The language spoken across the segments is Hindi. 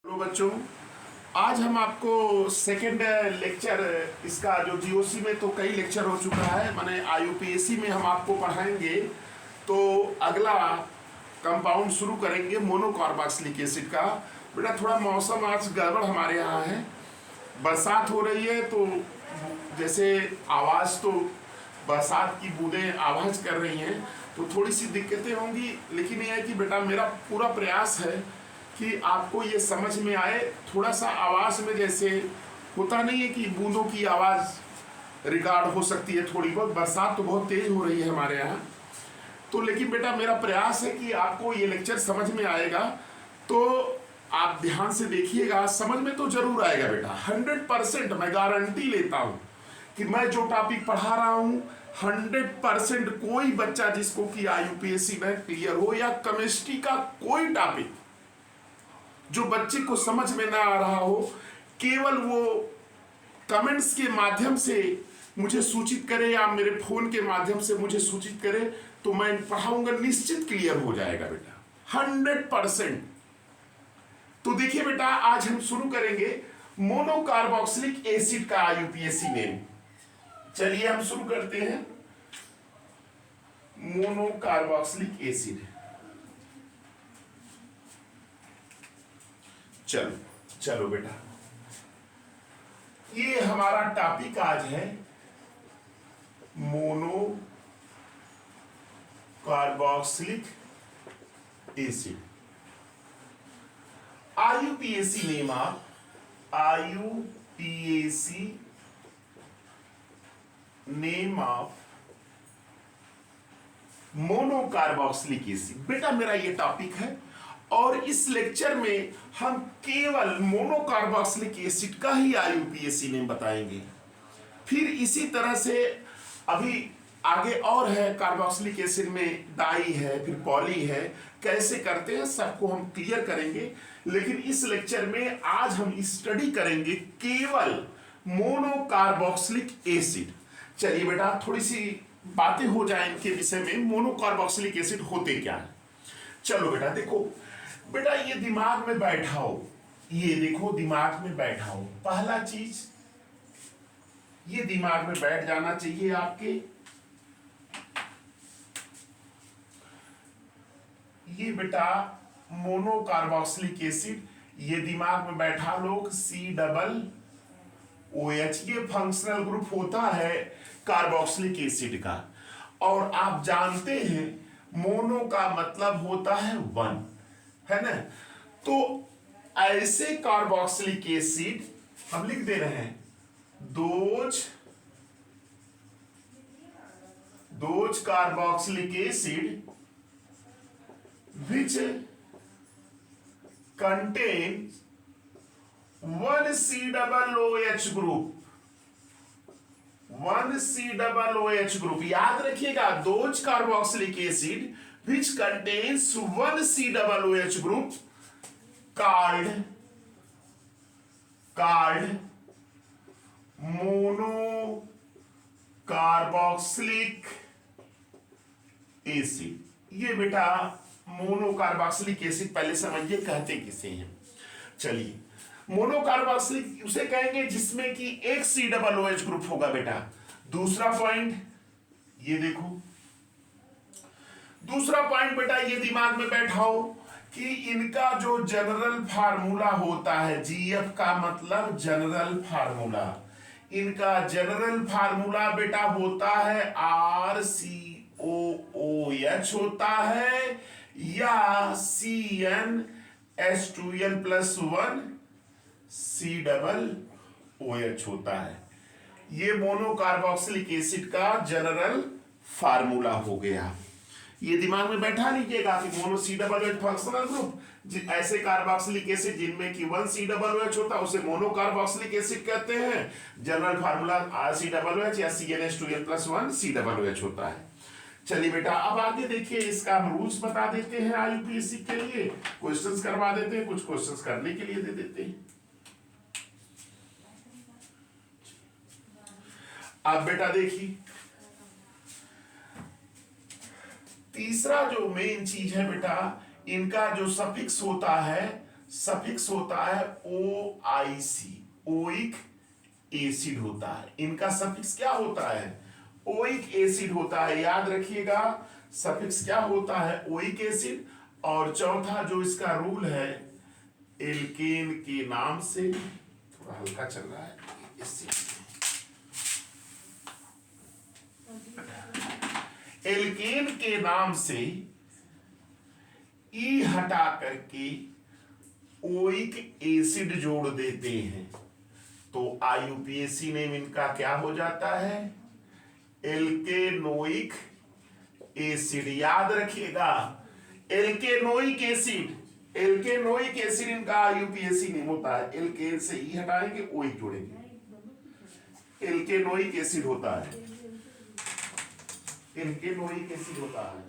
हेलो बच्चों, आज हम आपको सेकेंड लेक्चर इसका जो जीओसी में तो कई लेक्चर हो चुका है, माने आईयूपीएसी में हम आपको पढ़ाएंगे। तो अगला कंपाउंड शुरू करेंगे मोनोकार्बोक्सिलिक एसिड का। बेटा थोड़ा मौसम आज गड़बड़ हमारे यहाँ है, बरसात हो रही है, तो जैसे आवाज़ तो बरसात की बूंदें आवाज़ कर रही हैं, तो थोड़ी सी दिक्कतें होंगी। लेकिन यह है कि बेटा मेरा पूरा प्रयास है कि आपको ये समझ में आए। थोड़ा सा आवाज़ में जैसे होता नहीं है कि बूंदों की आवाज़ रिकॉर्ड हो सकती है थोड़ी बहुत, बरसात तो बहुत तेज़ हो रही है हमारे यहाँ। तो लेकिन बेटा मेरा प्रयास है कि आपको ये लेक्चर समझ में आएगा, तो आप ध्यान से देखिएगा, समझ में तो जरूर आएगा बेटा। 100% मैं गारंटी लेता हूँ कि मैं जो टॉपिक पढ़ा रहा हूँ 100% कोई बच्चा जिसको कि आईयूपीएसी में क्लियर हो या केमिस्ट्री का कोई टॉपिक जो बच्चे को समझ में ना आ रहा हो, केवल वो कमेंट्स के माध्यम से मुझे सूचित करे या मेरे फोन के माध्यम से मुझे सूचित करे, तो मैं पढ़ाऊंगा, निश्चित क्लियर हो जाएगा बेटा 100%। तो देखिए बेटा, आज हम शुरू करेंगे मोनोकार्बोक्सिलिक एसिड का आईयूपीएसी नेम। चलिए हम शुरू करते हैं मोनोकार्बोक्सिलिक एसिड। चलो चलो बेटा, ये हमारा टॉपिक आज है mono carboxylic acid. IUPAC name of IUPAC name of mono carboxylic acid. बेटा मेरा ये टॉपिक है और इस लेक्चर में हम केवल मोनो कार्बोक्सिलिक एसिड का ही आईयूपीएसी नेम बताएंगे। फिर इसी तरह से अभी आगे और है, कार्बोक्सिलिक एसिड में डाई है, फिर पॉली है, कैसे करते हैं सबको हम क्लियर करेंगे। लेकिन इस लेक्चर में आज हम स्टडी करेंगे केवल मोनो कार्बोक्सिलिक एसिड। चलिए बेटा थोड़ी सी बातें हो जाए इनके विषय में, मोनो कार्बोक्सिलिक एसिड होते क्या है। चलो बेटा देखो, बेटा ये दिमाग में बैठा हो, ये देखो दिमाग में बैठा हो, पहला चीज ये दिमाग में बैठ जाना चाहिए आपके। ये बेटा मोनो कार्बोक्सिलिक एसिड, ये दिमाग में बैठा लोग, COOH, ये फंक्शनल ग्रुप होता है कार्बोक्सिलिक एसिड का। और आप जानते हैं मोनो का मतलब होता है वन, है ना। तो ऐसे कार्बोक्सिलिक एसिड हम लिख दे रहे हैं, those carboxylic acid which contains one COOH group, याद रखिएगा, those carboxylic acid which contains one COOH group called monocarboxylic acid। ये बेटा मोनोकार्बोक्सिलिक एसिड पहले समझिए कहते किसे हैं। चलिए मोनोकार्बोक्सिलिक उसे कहेंगे जिसमें कि एक COOH ग्रुप होगा बेटा। दूसरा पॉइंट ये देखो, दूसरा पॉइंट बेटा ये दिमाग में बैठा हो कि इनका जो जनरल फार्मूला होता है, GF का मतलब जनरल फार्मूला, इनका जनरल फार्मूला बेटा होता है RCOOH होता है या CnH2n+1 COOH होता है। ये मोनोकार्बोक्सिलिक एसिड का जनरल फार्मूला हो गया। ये दिमाग में बैठा लीजिएगा कि मोनो COOH फंक्शनल ग्रुप, ऐसे कार्बोक्सिलिक एसिड जिनमें कि 1 COOH होता है उसे मोनोकार्बोक्सिलिक एसिड कहते हैं। जनरल फार्मूला RCOOH या CnH2n+1 COOH होता है। चलिए बेटा अब आगे देखिए, इसका हम रूल्स बता देते हैं आईयूपीएसी के लिए, क्वेश्चंस करवा देते हैं, कुछ क्वेश्चंस करने के लिए दे देते हैं। अब बेटा देखिए, तीसरा जो मेन चीज है बेटा, इनका जो सफिक्स होता है सफिक्स होता है OIC, ओइक एसिड होता है। इनका सफिक्स क्या होता है? ओइक एसिड होता है। याद रखिएगा, सफिक्स क्या होता है? Oic acid. और चौथा जो इसका रूल है, एल्केन के नाम से, थोड़ा हल्का चल रहा है एल्केन के नाम से ई हटा करके ओइक एसिड जोड़ देते हैं, तो IUPAC नेम इनका क्या हो जाता है? एल्केनोइक एसिड। याद रखिएगा, एल्केनोइक एसिड, एल्केनोइक एसिड इनका IUPAC नेम होता है। एल्केन से ई हटाएंगे, ओइक जोड़ेंगे, एल्केनोइक एसिड होता है, एल्केनोइक एसिड होता है।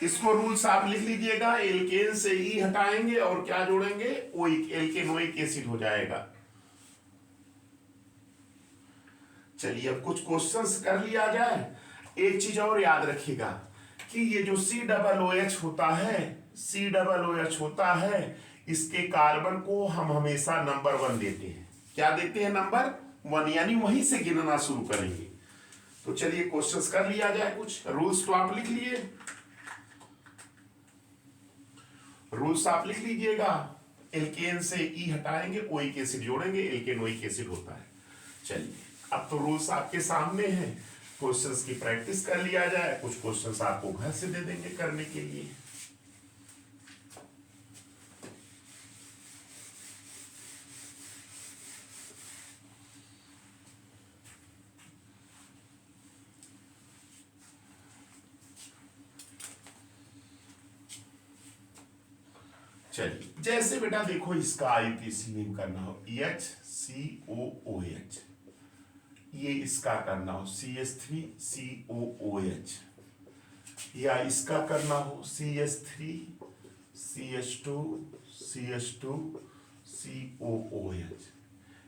इसको रूल्स आप लिख लीजिएगा, एल्केन से ई हटाएंगे और क्या जोड़ेंगे? ओइक, एल्केनोइक एसिड हो जाएगा। चलिए अब कुछ क्वेश्चंस कर लिया जाए। एक चीज और याद रखिएगा कि ये जो COOH होता है, COOH होता है, इसके कार्बन को हम हमेशा नंबर 1 देते हैं। क्या देते हैं? नंबर 1, यानी वहीं से गिनना शुरू करेंगे। तो चलिए क्वेश्चंस कर लिया जाए। कुछ रूल्स तो आप लिख लिए, रूल्स आप लिख लीजिएगा। एल्केन से ई हटाएंगे, ओइक एसिड जोड़ेंगे, एल्केनोइक एसिड होता है। चलिए अब तो रूल्स आपके सामने हैं, क्वेश्चंस की प्रैक्टिस कर लिया जाए। कुछ क्वेश्चंस आपको घर से दे देंगे करने के लिए। चलिए जैसे बेटा देखो, इसका IUPAC नेम करना हो HCOOH, ये इसका करना हो CH3COOH, या इसका करना हो CH3CH2CH2COOH,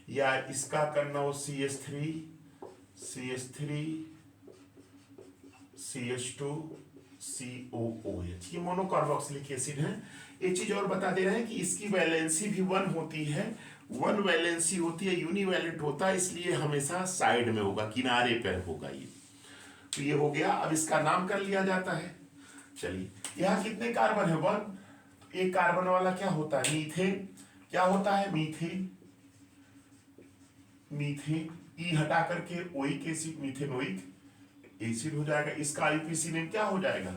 या इसका करना हो CH3CH2COOH। ये मोनोकार्बोक्सिलिक एसिड है। एक चीज और बता दे रहे हैं कि इसकी वैलेंसी भी 1 होती है। 1 वैलेंसी होती है, यूनिवैलेंट होता है, इसलिए हमेशा साइड में होगा, किनारे पर होगा ये। तो ये हो गया। अब इसका नाम कर लिया जाता है। चलिए यहाँ कितने कार्बन है? 1। एक कार्बन वाला क्या होता है? मीथेन। क्या होता है? मीथेन। मीथेन ई हटा करके ओइक एसिड, मीथेनोइक एसिड हो जाएगा। इसका IUPAC नेम क्या हो जाएगा?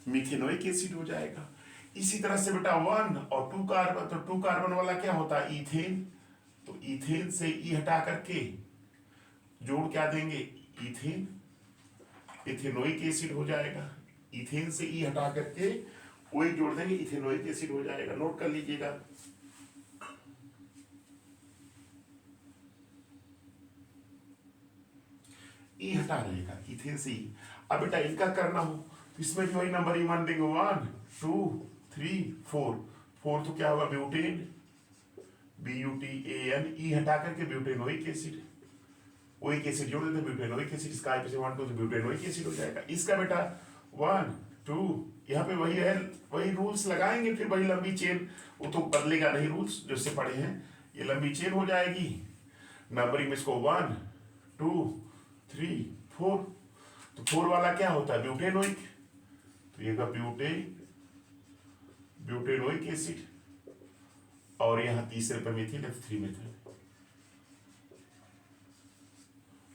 मीथेनोइक एसिड हो जाएगा। इसी तरह से बेटा 1 और 2 कार्बन, तो 2 कार्बन वाला क्या होता है? इथेन। तो इथेन से ई हटा करके जोड़ क्या देंगे? इथेन, इथेनोइक एसिड हो जाएगा। इथेन से ई हटा करके ओइक जोड़ देंगे, इथेनोइक एसिड हो जाएगा। नोट कर लीजिएगा। ई हटा रहेगा, इथेन से ई। अब बेटा इनका करना हो तो इसमें भी वही नंबर ही मान देंगे, 1 2 3 4। 4 तो क्या होगा? Butane, BUTAN। ई हटा करके ब्यूटेनोइक एसिड, ओइक एसिड जोड़ देते, ब्यूटेनोइक एसिड। इसका IUPAC 1 2 ब्यूटेनोइक एसिड हो जाएगा। इसका बेटा 1 2, यहाँ पे वही है, वही रूल्स लगाएंगे, फिर वही लंबी चेन। वो तो बदलेगा नहीं, रूल्स जो से पढ़े हैं, ये लंबी चेन हो जाएगी। नंबरिंग में इसको 1 2 3 4। तो 4 वाला क्या होता है? ब्यूटेनोइक। तो ये का ब्यूटेनोइक एसिड। और यहाँ तीसरे पर methyl, F3 methyl,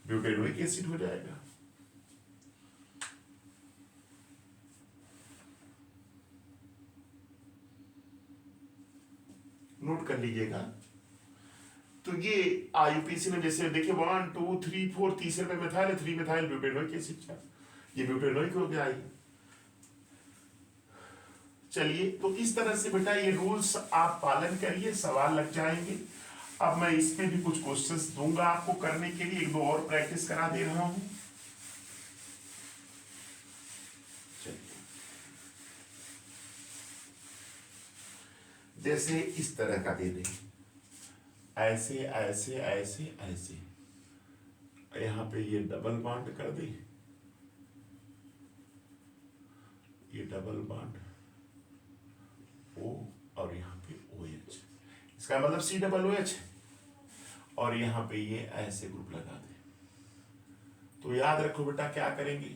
butanoic acid हो जाएगा। नोट कर लीजिएगा। तो ये IUPAC में जैसे देखिए 1 2 3 4, तीसरे पे मेथाइल है, 3 मेथाइल ब्यूटेनोइक एसिड, ये ब्यूटेनोइक हो गया। चलिए तो इस तरह से बेटा ये रूल्स आप पालन करिए, सवाल लग जाएंगे। अब मैं इस पे भी कुछ क्वेश्चंस दूंगा आपको करने के लिए, 1-2 और प्रैक्टिस करा दे रहा हूं। जैसे इस तरह का दे दें, ऐसे ऐसे ऐसे ऐसे, यहाँ पे ये डबल बॉन्ड कर दे, डबल बॉन्ड O और यहाँ पे OH, इसका मतलब COOH है, और यहाँ पे ये ऐसे ग्रुप लगा दे। तो याद रखो बेटा, क्या करेंगे,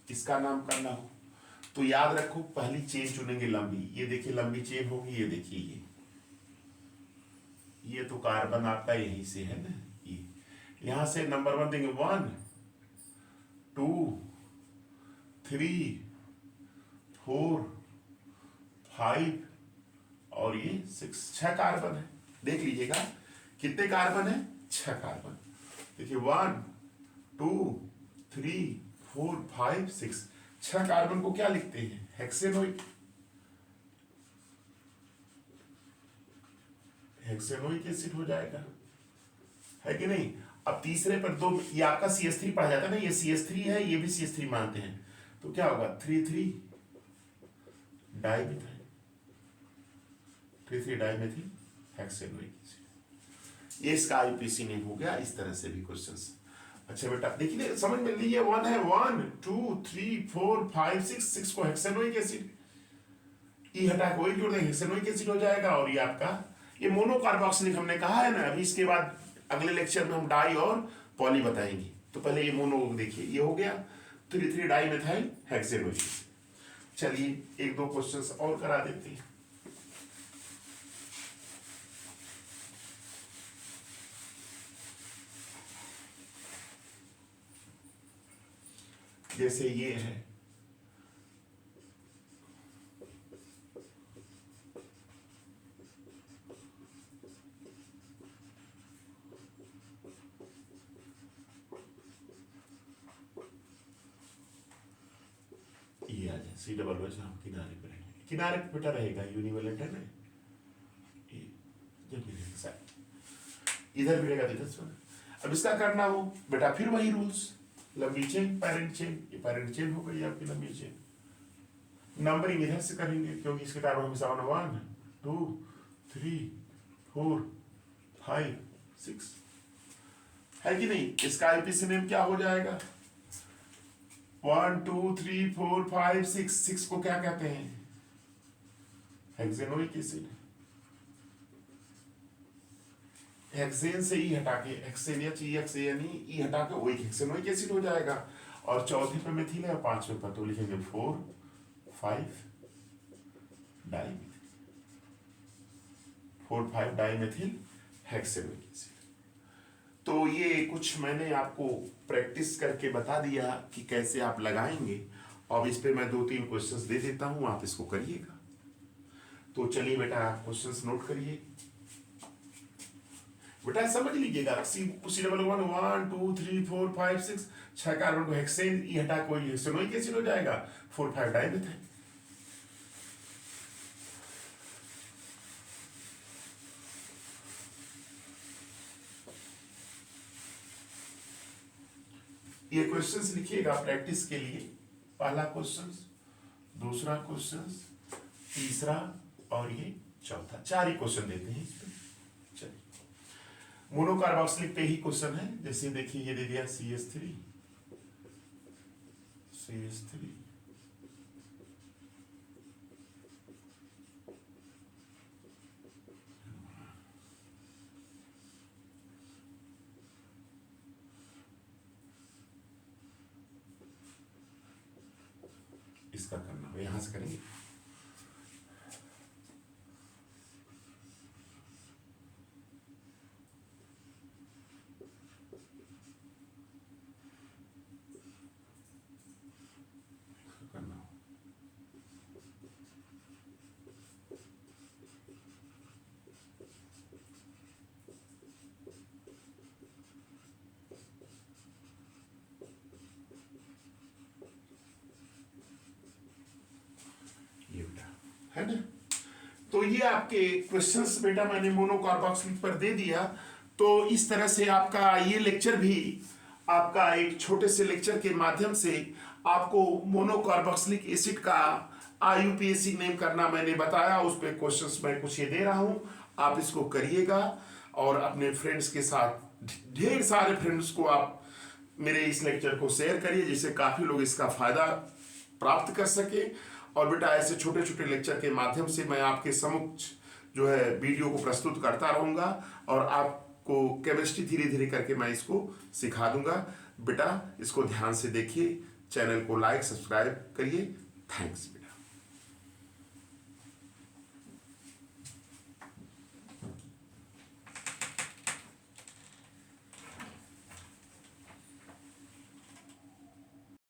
इसका नाम करना हो तो याद रखो पहली चेन चुनेंगे लंबी, ये देखिए लंबी चेन होगी, ये देखिए ये तो कार्बन आपका यहीं से है ना, ये यहां से नंबर 1 देंगे 1 2 3 4 5 और ये 6, 6 कार्बन है। देख लीजिएगा कितने कार्बन है, 6 कार्बन। देखिए 1 2 3 4 5 6, 6 कार्बन को क्या लिखते हैं, हेक्सेनोइक। हेक्सेनोइक एसिड हो जाएगा, है कि नहीं। अब तीसरे पर 2, ये आपका CH3 पढ़ा जाता है ना, ये CH3 है, ये भी CH3 मानते हैं, तो क्या होगा 3 डाइमिथाइल, 3 डाइमिथाइल हेक्सेनोइक एसिड। ये इसका IUPAC नेम हो गया। इस तरह से भी क्वेश्चंस। अच्छा बेटा देखिए समझ में लीजिए, 1 है 1 2 3 4 5 6 को हेक्सेनोइक एसिड, ई हटा के वही जोड़ देंगे, हेक्सेनोइक एसिड हो जाएगा। और ये आपका ये मोनोकार्बोक्सिलिक हमने कहा है ना, अभी इसके बाद अगले लेक्चर में हम डाई और पॉली बताएंगे। तो पहले ये मोनो देखिए, ये हो गया 3 डाइमेथाइल हेक्सेनोइक एसिड। चलिए 1-2 क्वेश्चंस और करा देते हैं। जैसे ये है, ये आ जाए COOH, हम किनारे पे रहेंगे, किनारे पे बेटा रहेगा यूनिवेलेंट है ना, ये जब इधर भी रहेगा इधर से। अब इसका करना हो बेटा फिर वही रूल्स, लंबी चेन पैरेंट चेन, ये पैरेंट चेन हो गई आपकी लंबी चेन। नंबरिंग इधर से करेंगे क्योंकि इसके कारण हमेशा 1 2 3 4 5 6, है कि नहीं। इसका IUPAC नेम क्या हो जाएगा, 1 2 3 4 5 6, 6 को क्या कहते हैं, हेक्सेनोइक एसिड। हेक्सेन से ई हटा के, हेक्सेन या ई हटा के वही हेक्सेनोइक एसिड हो जाएगा। और चौथे पे मेथिल है और 5वें पर तो लिखेंगे 4 5 डाइमेथिल, 4 5 डाइमेथिल हेक्सेनोइक एसिड। तो ये कुछ मैंने आपको प्रैक्टिस करके बता दिया कि कैसे आप लगाएंगे। अब इस पे मैं 2-3 क्वेश्चंस दे देता हूं, आप इसको करिएगा। तो चलिए बेटा क्वेश्चंस नोट करिए। बेटा समझ लीजिएगा, C1 1 2 3 4 5 6, 6 कार्बन को हेक्सेन ई हटा कोई हेक्सेनोइक एसिड हो जाएगा, 4 5 डाइमेथाइल। ये क्वेश्चंस लिखिएगा प्रैक्टिस के लिए। पहला क्वेश्चन, दूसरा क्वेश्चन, तीसरा और ये चौथा, 4 ही क्वेश्चन देते हैं इस पे। चलिए मोनोकार्बोक्सिलिक पे ही क्वेश्चन है। जैसे देखिए ये दे दिया CH3 इसका करना हो, यहां से करेंगे। करना हो ये बेटा, है ना। तो ये आपके क्वेश्चंस बेटा मैंने मोनोकार्बोक्सिलिक पर दे दिया। तो इस तरह से आपका ये लेक्चर भी आपका एक छोटे से लेक्चर के माध्यम से आपको मोनोकार्बोक्सिलिक एसिड का IUPAC नेम करना मैंने बताया। उस पर क्वेश्चंस मैं कुछ ये दे रहा हूँ, आप इसको करिएगा और अपने फ्रेंड्स के साथ, ढेर सारे फ्रेंड्स को आप मेरे इस लेक्चर को शेयर करिए, जिससे काफ़ी लोग इसका फायदा प्राप्त कर सके। और बेटा ऐसे छोटे छोटे लेक्चर के माध्यम से मैं आपके समक्ष जो है वीडियो को प्रस्तुत करता रहूँगा और आपको केमिस्ट्री धीरे धीरे करके मैं इसको सिखा दूंगा। बेटा इसको ध्यान से देखिए, चैनल को लाइक सब्सक्राइब करिए। थैंक्स।